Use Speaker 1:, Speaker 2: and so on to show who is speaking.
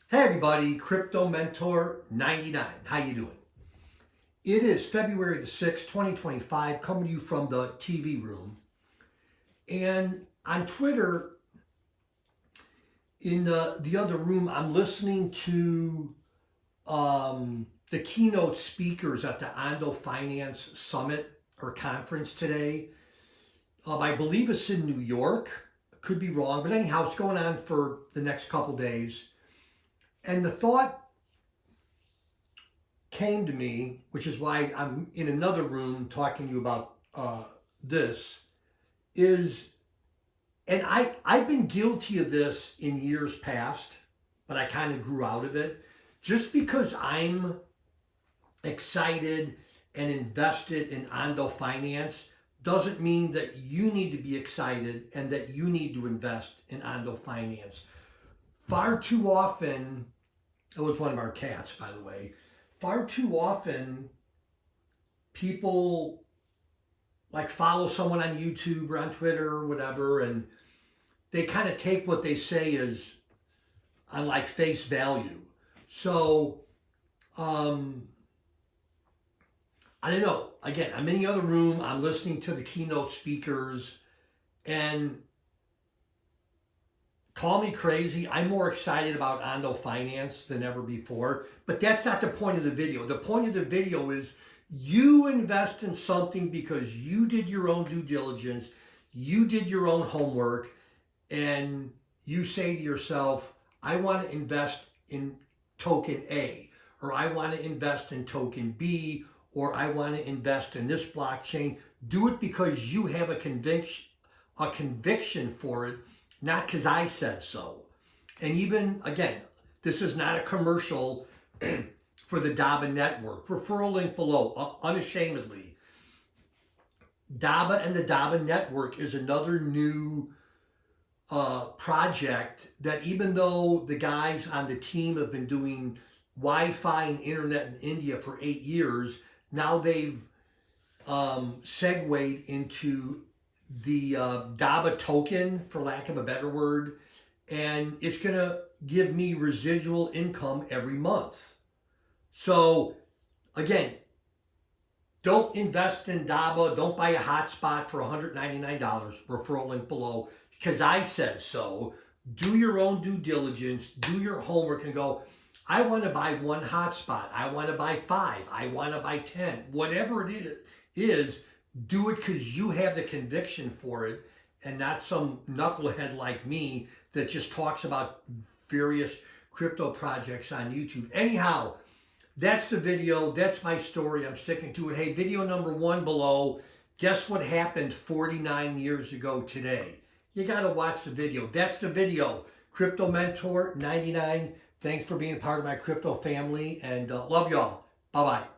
Speaker 1: Hey everybody, Crypto Mentor 99. How you doing? It is February the 6th, 2025, coming to you from the TV room. And on Twitter, in the other room, I'm listening to the keynote speakers at the Ondo Finance Summit or conference today. I believe it's in New York. Could be wrong, but anyhow, it's going on for the next couple days. And the thought came to me, which is why I'm in another room talking to you about this, is, and I've been guilty of this in years past, but I kind of grew out of it. Just because I'm excited and invested in Ondo Finance doesn't mean that you need to be excited and that you need to invest in Ondo Finance. Far too often, it was one of our cats, by the way. Far too often, people like follow someone on YouTube or on Twitter or whatever, and they kind of take what they say as on like face value. So, I don't know. Again, I'm in the other room. I'm listening to the keynote speakers, and call me crazy. I'm more excited about Ondo Finance than ever before, but that's not the point of the video. The point of the video is you invest in something because you did your own due diligence, you did your own homework, and you say to yourself, I want to invest in token A, or I want to invest in token B, or I want to invest in this blockchain. Do it because you have a conviction for it, not because I said so. And even, again, this is not a commercial for the Dabba network. Referral link below, unashamedly. Dabba and the Dabba network is another new project that, even though the guys on the team have been doing Wi-Fi and internet in India for 8 years, now they've segued into the Dabba token, for lack of a better word, and it's going to give me residual income every month. So again, don't invest in Dabba. Don't buy a hotspot for $199. Referral link below, because I said so. Do your own due diligence, do your homework, and go, I want to buy one hotspot. I want to buy 5. I want to buy 10. Whatever it is, do it because you have the conviction for it, and not some knucklehead like me that just talks about various crypto projects on YouTube. Anyhow, that's the video. That's my story. I'm sticking to it. Hey, video number 1 below. Guess what happened 49 years ago today? You got to watch the video. That's the video. Crypto Mentor 99. Thanks for being a part of my crypto family, and love y'all. Bye-bye.